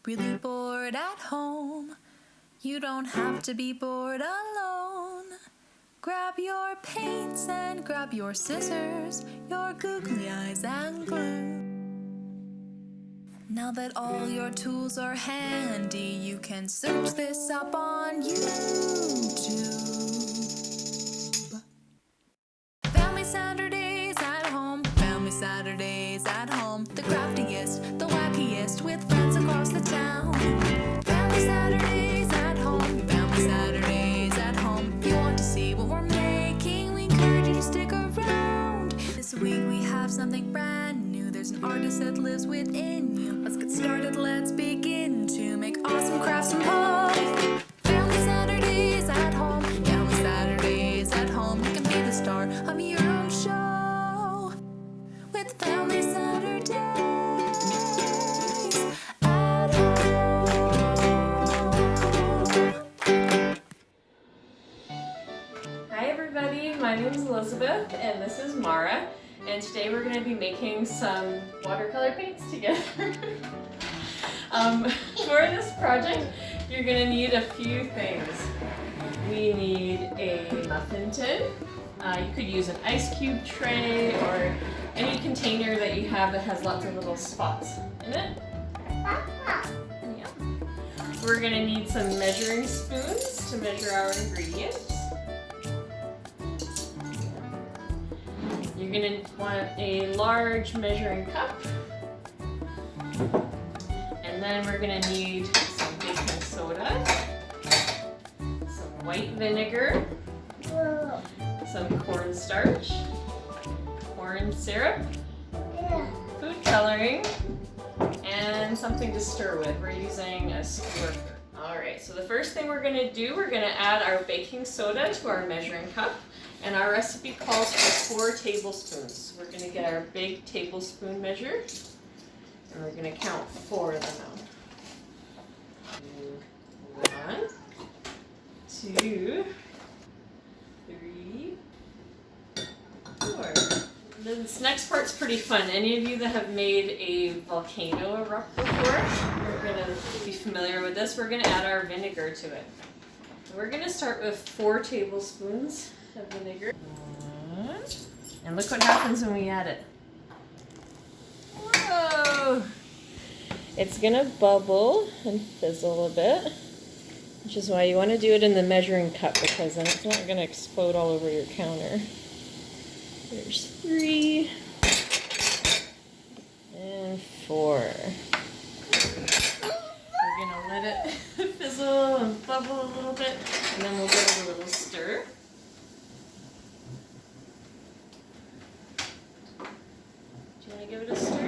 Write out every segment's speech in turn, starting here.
really bored at home, you don't have to be bored alone. Grab your paints and grab your scissors, your googly eyes and glue. Now that all your tools are handy, you can search this up on YouTube. Family Saturdays at home, Family Saturdays at home. The craftiest, the wackiest, with friends across the town. Family Saturdays at home, Family Saturdays at home. If you want to see what we're making, we encourage you to stick around. This week we have something brand new. There's an artist that lives within you. Let's get started, let's begin to make awesome crafts from home. Family Saturdays at home, Family Saturdays at home. You can be the star of your own show with Family Saturdays at home. Hi everybody, my name is Elizabeth and this is Mara, and today we're going to be making some watercolor paints together. For this project you're going to need a few things. We need a muffin tin. You could use an ice cube tray or any container that you have that has lots of little spots in it. Yeah. We're going to need some measuring spoons to measure our ingredients. You're going to want a large measuring cup. And then we're going to need some baking soda, some white vinegar, some cornstarch, corn syrup, food coloring, and something to stir with. We're using a squirter. Alright, so the first thing we're going to do, we're going to add our baking soda to our measuring cup. And our recipe calls for 4 tablespoons. We're going to get our big tablespoon measure, and we're going to count 4 of them out. 1, 2, 3, 4. This next part's pretty fun. Any of you that have made a volcano erupt before are going to be familiar with this. We're going to add our vinegar to it. We're going to start with 4 tablespoons of vinegar. And look what happens when we add it. Whoa! It's gonna bubble and fizzle a bit, which is why you want to do it in the measuring cup, because then it's not gonna explode all over your counter. There's 3 and 4. We're gonna let it fizzle and bubble a little bit, and then we'll give it a little stir. Give it a stir.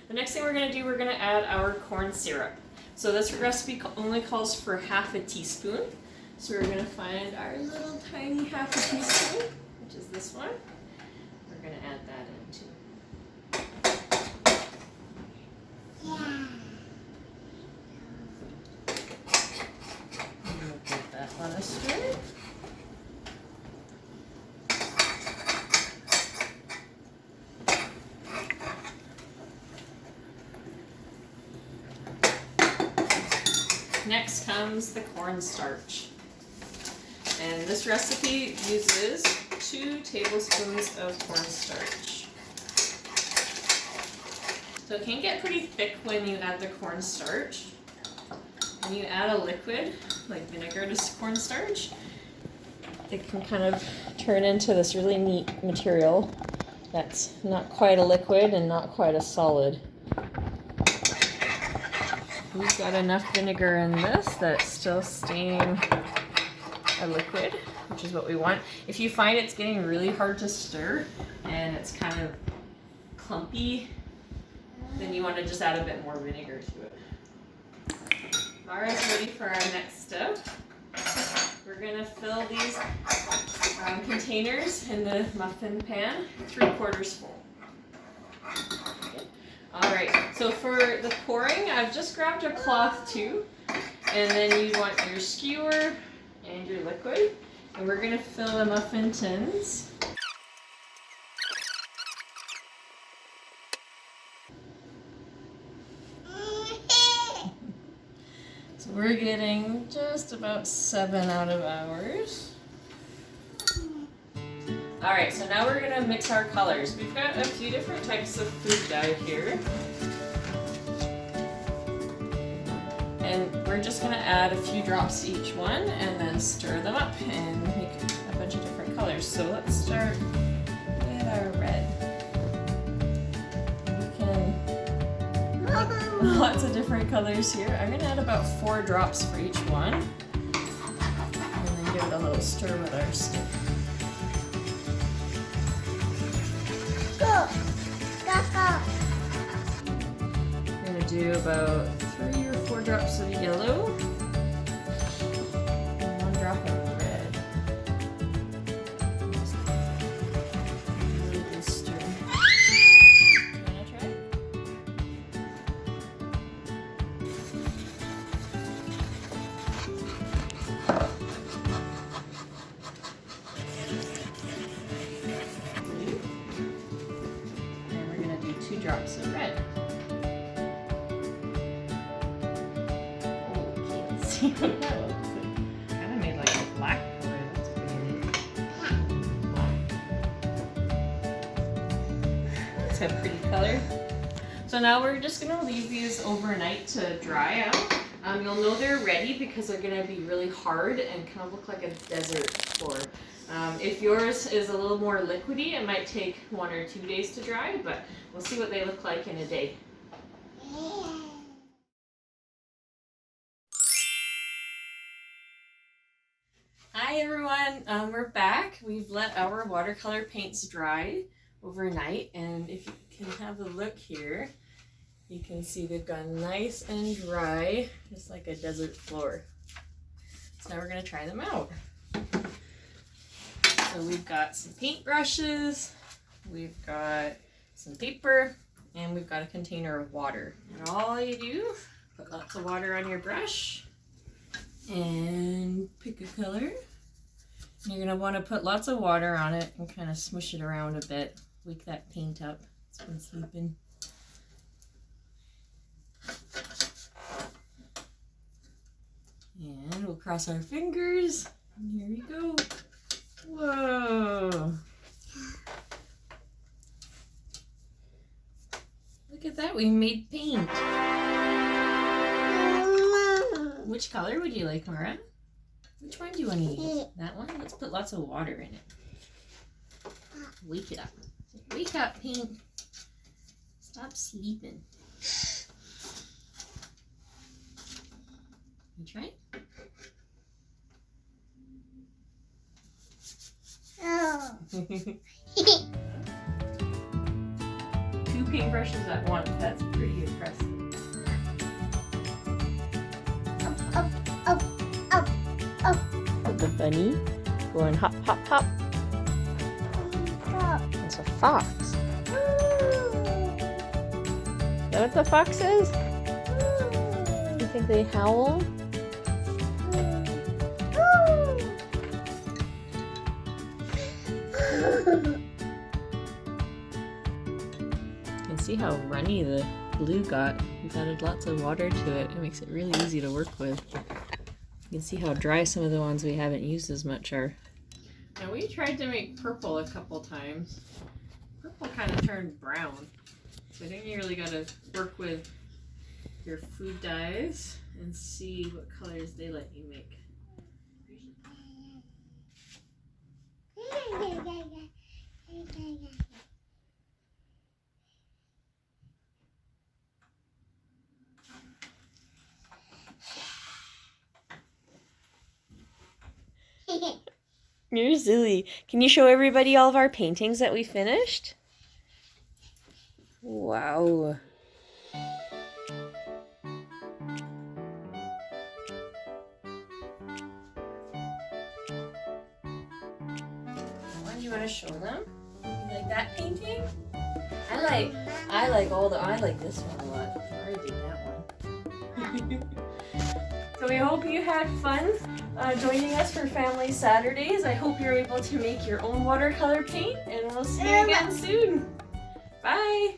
The next thing we're going to do, we're going to add our corn syrup. So this recipe only calls for half a teaspoon. So we're going to find our little tiny half a teaspoon, which is this one. We're going to add that in too. And we'll put that on a stir. Next comes the cornstarch. And this recipe uses 2 tablespoons of cornstarch. So it can get pretty thick when you add the cornstarch. When you add a liquid, like vinegar to cornstarch, it can kind of turn into this really neat material that's not quite a liquid and not quite a solid. We've got enough vinegar in this that it's still staying a liquid, which is what we want. If you find it's getting really hard to stir and it's kind of clumpy, then you want to just add a bit more vinegar to it. Mara's ready for our next step. We're going to fill these containers in the muffin pan 3/4 full. Alright, so for the pouring, I've just grabbed a cloth too, and then you want your skewer and your liquid, and we're going to fill the muffin tins We're getting just about 7 out of ours. Alright, so now we're gonna mix our colors. We've got a few different types of food dye here. And we're just gonna add a few drops to each one and then stir them up and make a bunch of different colors. So let's start with our red. We can make lots of different colors here. I'm gonna add about 4 drops for each one. And then give it a little stir with our stick. We're gonna do about 3 or 4 drops of yellow and 1 drop of red. Really good stir. You wanna try? And we're gonna do 2 drops of red. See what that looks like. Kind of made like a black color. That's pretty neat. It's a pretty color. So now we're just gonna leave these overnight to dry out. You'll know they're ready because they're gonna be really hard and kind of look like a desert floor. If yours is a little more liquidy, it might take 1 or 2 days to dry, but we'll see what they look like in a day. Hi everyone, we're back. We've let our watercolor paints dry overnight, and if you can have a look here, you can see they've gone nice and dry, just like a desert floor. So now we're going to try them out. So we've got some paintbrushes, we've got some paper, and we've got a container of water. And all you do, put lots of water on your brush, and pick a color. You're going to want to put lots of water on it and kind of smush it around a bit. Wake that paint up. It's been sleeping. And we'll cross our fingers. And here we go. Whoa. Look at that. We made paint. Which color would you like, Mara? Which one do you want to use? That one? Let's put lots of water in it. Wake it up. Wake up, paint. Stop sleeping. You try? Two paintbrushes at once. That's pretty impressive. The bunny going hop, hop, hop. It's a fox. Is that what the fox is? You think they howl? You can see how runny the blue got. We've added lots of water to it. It makes it really easy to work with. You can see how dry some of the ones we haven't used as much are. Now we tried to make purple a couple times. Purple kind of turned brown. So I think you really got to work with your food dyes and see what colors they let you make. You're silly. Can you show everybody all of our paintings that we finished? Wow. One, you want to show them? You like that painting? I like this one a lot. I already did that one. So we hope you had fun joining us for Family Saturdays. I hope you're able to make your own watercolor paint, and we'll see you again soon. Bye!